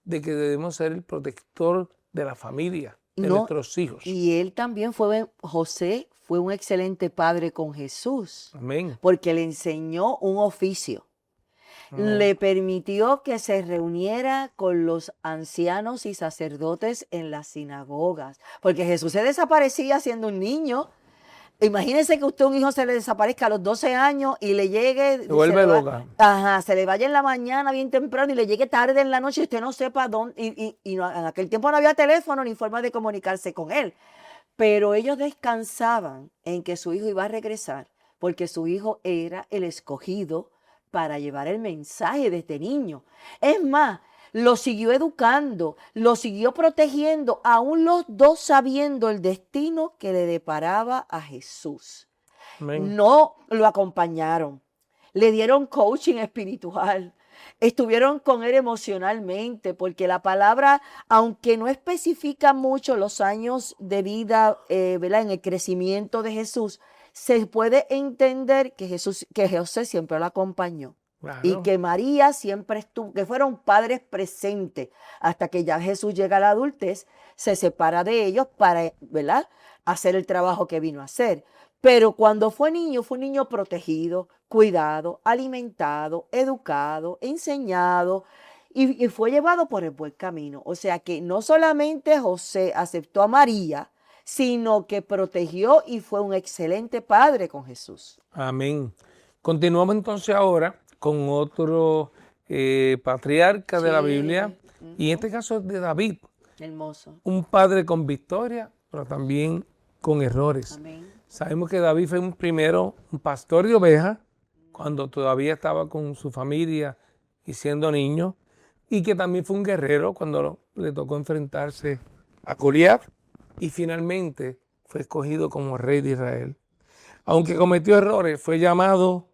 de que debemos ser el protector de la familia, de nuestros hijos. Y él también José fue un excelente padre con Jesús. Amén. Porque le enseñó un oficio. Le permitió que se reuniera con los ancianos y sacerdotes en las sinagogas. Porque Jesús se desaparecía siendo un niño. Imagínense que usted un hijo se le desaparezca a los 12 años y le llegue... Se vuelve loca. Se le vaya en la mañana bien temprano y le llegue tarde en la noche y usted no sepa dónde. Y en aquel tiempo no había teléfono ni forma de comunicarse con él. Pero ellos descansaban en que su hijo iba a regresar porque su hijo era el escogido para llevar el mensaje de este niño. Es más, lo siguió educando, lo siguió protegiendo, aún los dos sabiendo el destino que le deparaba a Jesús. Amén. No lo acompañaron, le dieron coaching espiritual, estuvieron con él emocionalmente, porque la palabra, aunque no especifica mucho los años de vida, ¿verdad?, en el crecimiento de Jesús, se puede entender que José siempre lo acompañó. Claro. Y que María siempre estuvo, que fueron padres presentes hasta que ya Jesús llega a la adultez, se separa de ellos para, ¿verdad?, hacer el trabajo que vino a hacer. Pero cuando fue un niño protegido, cuidado, alimentado, educado, enseñado y fue llevado por el buen camino. O sea que no solamente José aceptó a María, sino que protegió y fue un excelente padre con Jesús. Amén. Continuamos entonces ahora con otro patriarca de la Biblia, y en este caso es de David. Hermoso. Un padre con victoria, pero también con errores. Amén. Sabemos que David fue un pastor de ovejas, cuando todavía estaba con su familia y siendo niño, y que también fue un guerrero cuando le tocó enfrentarse a Goliat, y finalmente fue escogido como rey de Israel. Aunque cometió errores, fue llamado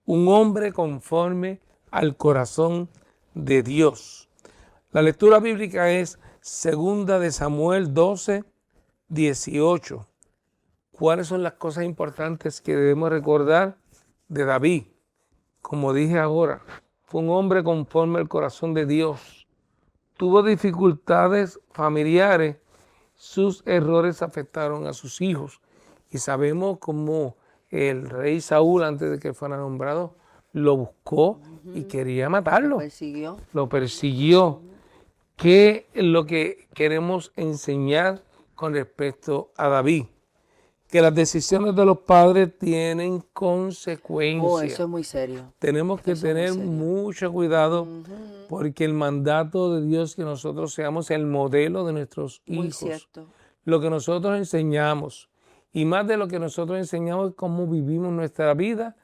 un hombre conforme al corazón de Dios. La lectura bíblica es 2 de Samuel 12, 18. ¿Cuáles son las cosas importantes que debemos recordar de David? Como dije ahora, fue un hombre conforme al corazón de Dios. Tuvo dificultades familiares, sus errores afectaron a sus hijos. Y sabemos cómo el rey Saúl, antes de que fuera nombrado, lo buscó y quería matarlo. Lo persiguió. ¿Qué es lo que queremos enseñar con respecto a David? Que las decisiones de los padres tienen consecuencias. Oh, eso es muy serio. Tenemos que tener mucho cuidado porque el mandato de Dios es que nosotros seamos el modelo de nuestros hijos. Muy cierto. Lo que nosotros enseñamos y más de lo que nosotros enseñamos, cómo vivimos nuestra vida,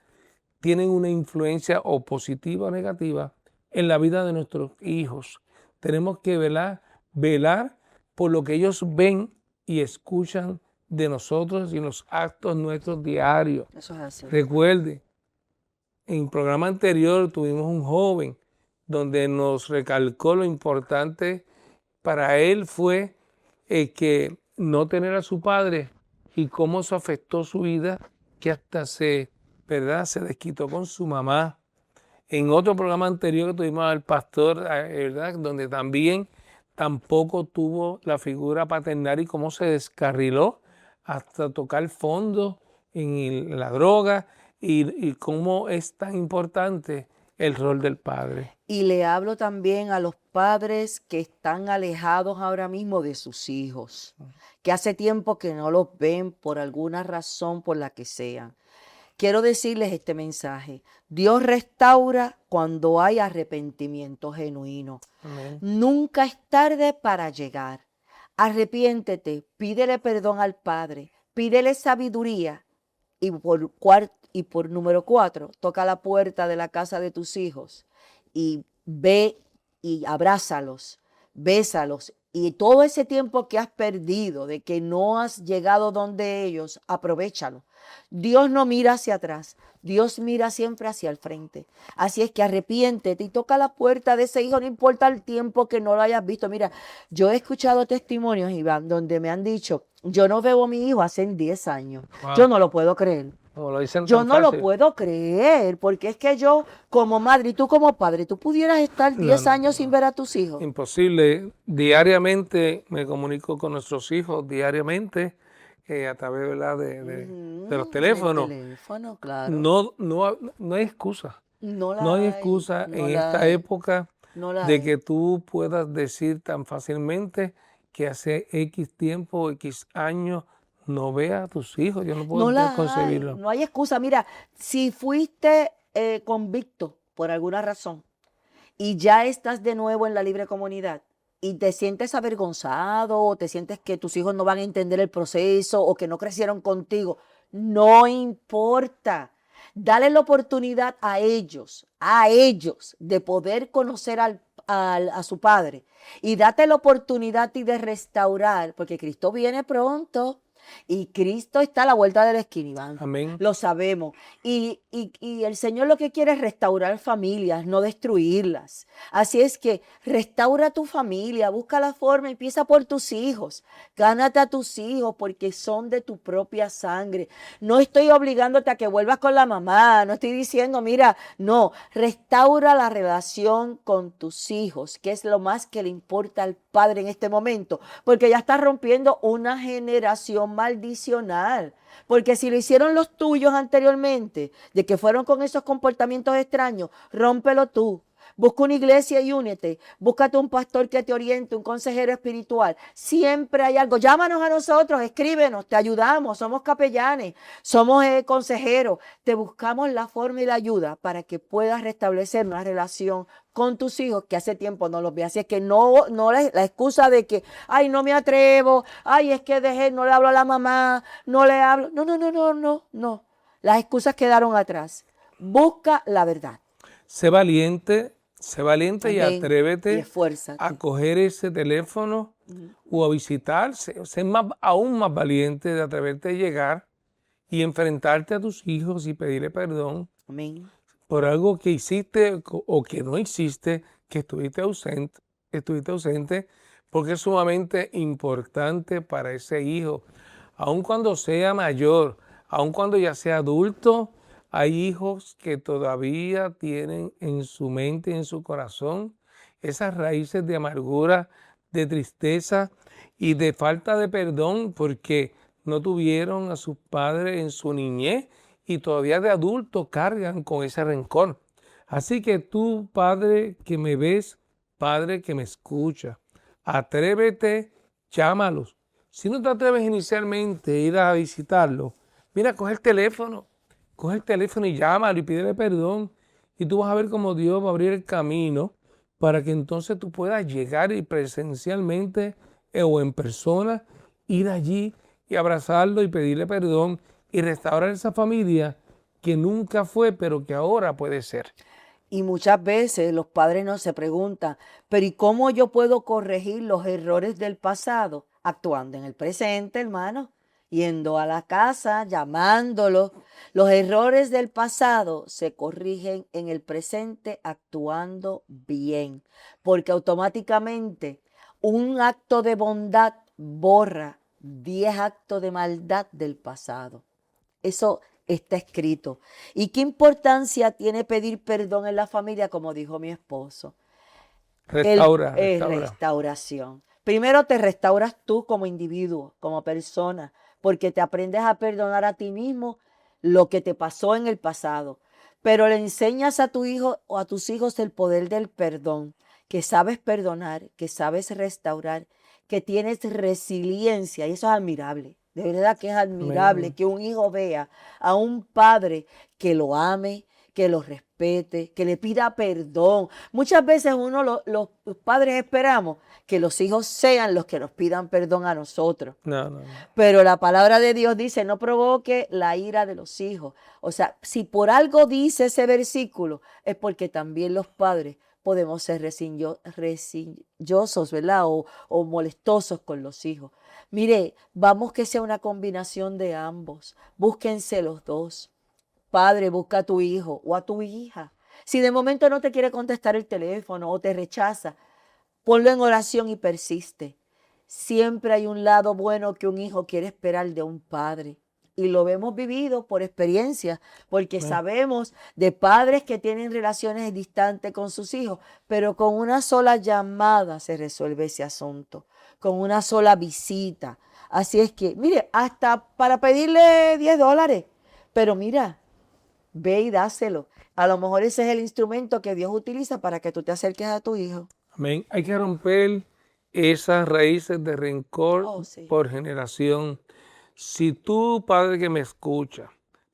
tienen una influencia o positiva o negativa en la vida de nuestros hijos. Tenemos que velar por lo que ellos ven y escuchan de nosotros y en los actos nuestros diarios. Eso es así. Recuerde, en el programa anterior tuvimos un joven donde nos recalcó lo importante para él fue que no tener a su padre y cómo eso afectó su vida, que hasta se desquitó con su mamá. En otro programa anterior que tuvimos al pastor, ¿verdad? Donde tampoco tuvo la figura paternal y cómo se descarriló hasta tocar fondo en la droga y cómo es tan importante el rol del padre. Y le hablo también a los padres que están alejados ahora mismo de sus hijos, que hace tiempo que no los ven por alguna razón, por la que sea. Quiero decirles este mensaje. Dios restaura cuando hay arrepentimiento genuino. Amén. Nunca es tarde para llegar. Arrepiéntete, pídele perdón al Padre, pídele sabiduría y por número 4, toca la puerta de la casa de tus hijos y ve y abrázalos, bésalos. Y todo ese tiempo que has perdido, de que no has llegado donde ellos, aprovéchalo. Dios no mira hacia atrás, Dios mira siempre hacia el frente. Así es que arrepiéntete y toca la puerta de ese hijo, no importa el tiempo que no lo hayas visto. Mira, yo he escuchado testimonios, Iván, donde me han dicho, yo no veo a mi hijo hace 10 años. Wow. Yo no lo puedo creer. Como lo dicen Yo tan no lo fácil. puedo creer, porque es que yo como madre y tú como padre, tú pudieras estar 10 años sin ver a tus hijos. Imposible. Diariamente me comunico con nuestros hijos, diariamente, a través, ¿verdad? de los teléfonos. El teléfono, claro. No hay excusa. No hay excusa en esta época de que tú puedas decir tan fácilmente que hace X tiempo, X años, no veas a tus hijos. Yo no puedo concebirlo. No hay excusa. Mira, si fuiste convicto por alguna razón y ya estás de nuevo en la libre comunidad y te sientes avergonzado o te sientes que tus hijos no van a entender el proceso o que no crecieron contigo, no importa. Dale la oportunidad a ellos, de poder conocer a su Padre. Y date la oportunidad de restaurar, porque Cristo viene pronto. Y Cristo está a la vuelta de la esquina, Iván. Amén. Lo sabemos. Y el Señor lo que quiere es restaurar familias, no destruirlas. Así es que restaura tu familia, busca la forma, empieza por tus hijos. Gánate a tus hijos porque son de tu propia sangre. No estoy obligándote a que vuelvas con la mamá, no estoy diciendo, mira, no. Restaura la relación con tus hijos, que es lo más que le importa al padre en este momento, porque ya estás rompiendo una generación maldicional, porque si lo hicieron los tuyos anteriormente, de que fueron con esos comportamientos extraños, rómpelo tú. Busca una iglesia y únete. Búscate un pastor que te oriente, un consejero espiritual. Siempre hay algo. Llámanos a nosotros, escríbenos, te ayudamos. Somos capellanes, somos consejeros. Te buscamos la forma y la ayuda para que puedas restablecer una relación con tus hijos que hace tiempo no los ve. Así es que no la excusa de que, ay, no me atrevo, ay, es que no le hablo a la mamá, no le hablo. No. Las excusas quedaron atrás. Busca la verdad. Sé valiente, Sé valiente y Amén. Y atrévete esfuérzate. a coger ese teléfono o a visitar. Sé aún más valiente de atreverte a llegar y enfrentarte a tus hijos y pedirle perdón Amén. por algo que hiciste o que no hiciste, que estuviste ausente, porque es sumamente importante para ese hijo. Aun cuando sea mayor, aun cuando ya sea adulto, hay hijos que todavía tienen en su mente y en su corazón esas raíces de amargura, de tristeza y de falta de perdón porque no tuvieron a sus padres en su niñez y todavía de adultos cargan con ese rencor. Así que tú, padre que me ves, padre que me escucha, atrévete, llámalos. Si no te atreves inicialmente a ir a visitarlo, mira, coge el teléfono y llámalo y pídele perdón. Y tú vas a ver cómo Dios va a abrir el camino para que entonces tú puedas llegar y presencialmente o en persona ir allí y abrazarlo y pedirle perdón y restaurar esa familia que nunca fue, pero que ahora puede ser. Y muchas veces los padres nos se preguntan, pero ¿y cómo yo puedo corregir los errores del pasado? Actuando en el presente, hermano, yendo a la casa, llamándolo. Los errores del pasado se corrigen en el presente actuando bien, porque automáticamente un acto de bondad borra 10 actos de maldad del pasado. Eso está escrito. ¿Y qué importancia tiene pedir perdón en la familia? Como dijo mi esposo. Restaura. Restauración. Primero te restauras tú como individuo, como persona, porque te aprendes a perdonar a ti mismo lo que te pasó en el pasado. Pero le enseñas a tu hijo o a tus hijos el poder del perdón, que sabes perdonar, que sabes restaurar, que tienes resiliencia, y eso es admirable. De verdad que es admirable Amén. que un hijo vea a un padre que lo ame, que lo respete, que le pida perdón. Muchas veces los padres esperamos que los hijos sean los que nos pidan perdón a nosotros. No. Pero la palabra de Dios dice, no provoque la ira de los hijos. O sea, si por algo dice ese versículo, es porque también los padres podemos ser resillosos, ¿verdad? O molestosos con los hijos. Mire, vamos que sea una combinación de ambos. Búsquense los dos. Padre, busca a tu hijo o a tu hija. Si de momento no te quiere contestar el teléfono o te rechaza, ponlo en oración y persiste. Siempre hay un lado bueno que un hijo quiere esperar de un padre. Y lo hemos vivido por experiencia, porque sabemos de padres que tienen relaciones distantes con sus hijos, pero con una sola llamada se resuelve ese asunto, con una sola visita. Así es que, mire, hasta para pedirle $10, pero mira, ve y dáselo. A lo mejor ese es el instrumento que Dios utiliza para que tú te acerques a tu hijo. Amén. Hay que romper esas raíces de rencor Sí. por generación. Si tú, padre que me escucha,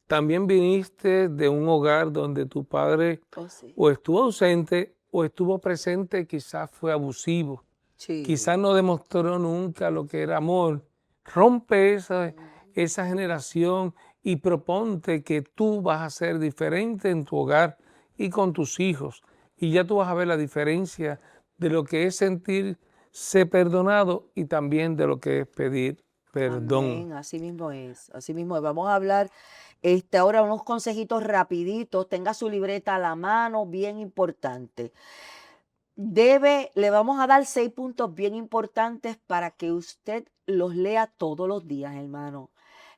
también viniste de un hogar donde tu padre Sí. o estuvo ausente o estuvo presente, quizás fue abusivo, Sí. quizás no demostró nunca lo que era amor, rompe esa generación y proponte que tú vas a ser diferente en tu hogar y con tus hijos. Y ya tú vas a ver la diferencia de lo que es sentirse perdonado y también de lo que es pedir perdón. Amén, así mismo es, así mismo es. Vamos a hablar ahora unos consejitos rapiditos. Tenga su libreta a la mano, bien importante. Le vamos a dar 6 puntos bien importantes para que usted los lea todos los días, hermano.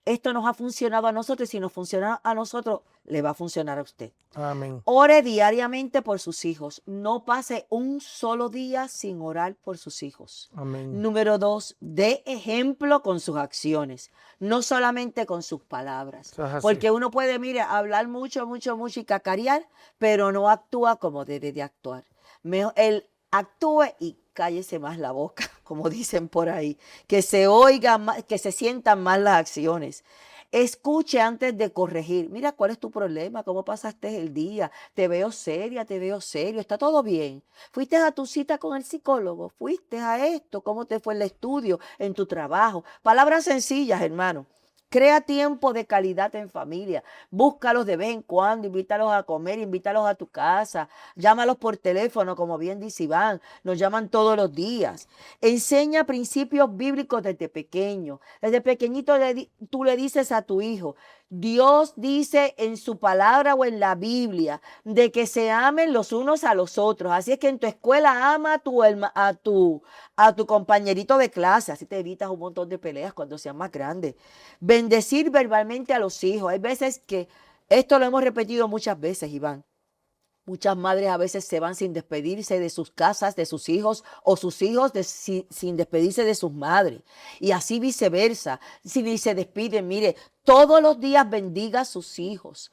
Esto nos ha funcionado a nosotros y si nos funciona a nosotros, le va a funcionar a usted. Amén. Ore diariamente por sus hijos. No pase un solo día sin orar por sus hijos. Amén. Número 2, dé ejemplo con sus acciones, no solamente con sus palabras. Eso es así. Porque uno puede, mire, hablar mucho y cacarear, pero no actúa como debe de actuar. Él actúe y cállese más la boca, como dicen por ahí. Que se oiga más, que se sientan más las acciones. Escuche antes de corregir. Mira, ¿cuál es tu problema? ¿Cómo pasaste el día? Te veo seria, te veo serio. ¿Está todo bien? ¿Fuiste a tu cita con el psicólogo? ¿Fuiste a esto? ¿Cómo te fue el estudio, en tu trabajo? Palabras sencillas, hermano. Crea tiempo de calidad en familia. Búscalos de vez en cuando, invítalos a comer, invítalos a tu casa. Llámalos por teléfono, como bien dice Iván. Nos llaman todos los días. Enseña principios bíblicos desde pequeño. Desde pequeñito tú le dices a tu hijo, Dios dice en su palabra o en la Biblia de que se amen los unos a los otros. Así es que en tu escuela ama a tu compañerito de clase. Así te evitas un montón de peleas cuando seas más grande. Bendecir verbalmente a los hijos. Hay veces que, esto lo hemos repetido muchas veces, Iván. Muchas madres a veces se van sin despedirse de sus casas, de sus hijos, o sus hijos sin despedirse de sus madres. Y así viceversa. Si ni se despiden, mire, todos los días bendiga a sus hijos.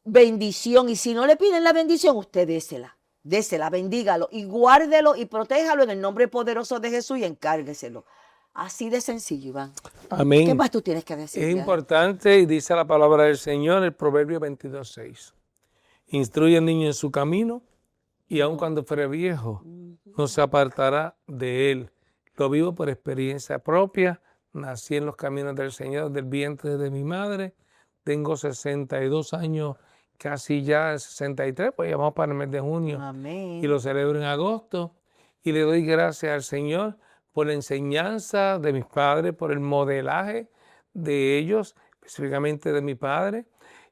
Bendición. Y si no le piden la bendición, usted désela, bendígalo y guárdelo y protéjalo en el nombre poderoso de Jesús y encárgueselo. Así de sencillo, Iván. Amén. ¿Qué más tú tienes que decir? Es importante, y dice la palabra del Señor, el Proverbio 22:6. Instruye al niño en su camino, y aun cuando fuere viejo, no se apartará de él. Lo vivo por experiencia propia. Nací en los caminos del Señor, del vientre de mi madre. Tengo 62 años, casi ya 63, pues ya vamos para el mes de junio. Amén. Y lo celebro en agosto. Y le doy gracias al Señor por la enseñanza de mis padres, por el modelaje de ellos, específicamente de mi padre.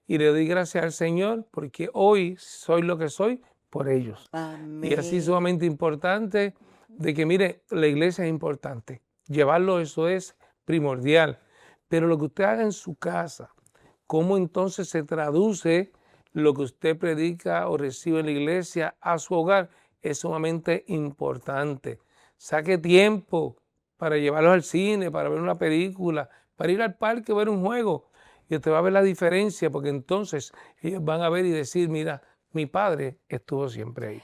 Y le doy gracias al Señor porque hoy soy lo que soy por ellos. Amén. Y así sumamente importante de que, mire, la iglesia es importante. Llevarlo, eso es primordial. Pero lo que usted haga en su casa, cómo entonces se traduce lo que usted predica o recibe en la iglesia a su hogar, es sumamente importante. Saque tiempo para llevarlos al cine, para ver una película, para ir al parque a ver un juego. Y usted va a ver la diferencia, porque entonces ellos van a ver y decir, mira, mi padre estuvo siempre ahí.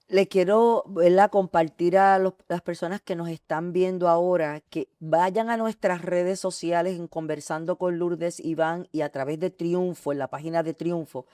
Le quiero, ¿verdad?, compartir a las personas que nos están viendo ahora que vayan a nuestras redes sociales en Conversando con Lourdes Iván y a través de Triunfo, en la página de Triunfo.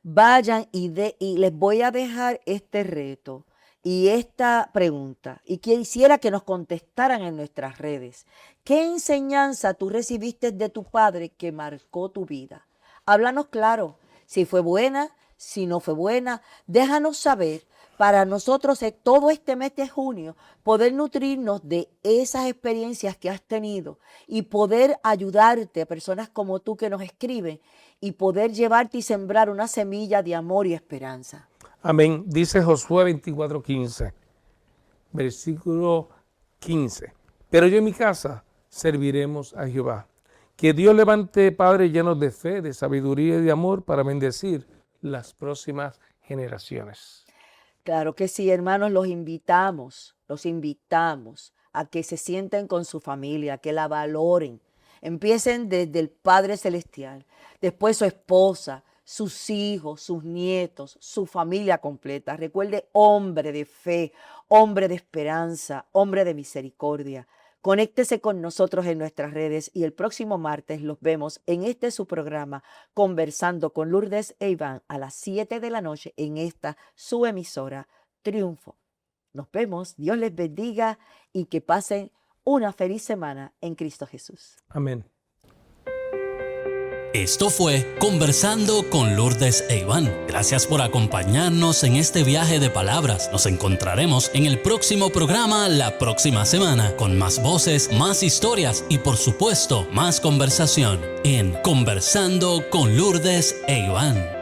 Vayan y les voy a dejar este reto y esta pregunta, y quisiera que nos contestaran en nuestras redes. ¿Qué enseñanza tú recibiste de tu padre que marcó tu vida? Háblanos claro, si fue buena, si no fue buena, déjanos saber para nosotros todo este mes de junio poder nutrirnos de esas experiencias que has tenido y poder ayudarte a personas como tú que nos escriben y poder llevarte y sembrar una semilla de amor y esperanza. Amén. Dice Josué 24:15, versículo 15. Pero yo en mi casa serviremos a Jehová. Que Dios levante padres llenos de fe, de sabiduría y de amor para bendecir las próximas generaciones. Claro que sí, hermanos, los invitamos a que se sienten con su familia, que la valoren. Empiecen desde el Padre Celestial, después su esposa, sus hijos, sus nietos, su familia completa. Recuerde, hombre de fe, hombre de esperanza, hombre de misericordia. Conéctese con nosotros en nuestras redes y el próximo martes los vemos en su programa Conversando con Lourdes e Iván a las 7 de la noche en esta su emisora Triunfo. Nos vemos, Dios les bendiga y que pasen una feliz semana en Cristo Jesús. Amén. Esto fue Conversando con Lourdes e Iván. Gracias por acompañarnos en este viaje de palabras. Nos encontraremos en el próximo programa la próxima semana con más voces, más historias y por supuesto más conversación en Conversando con Lourdes e Iván.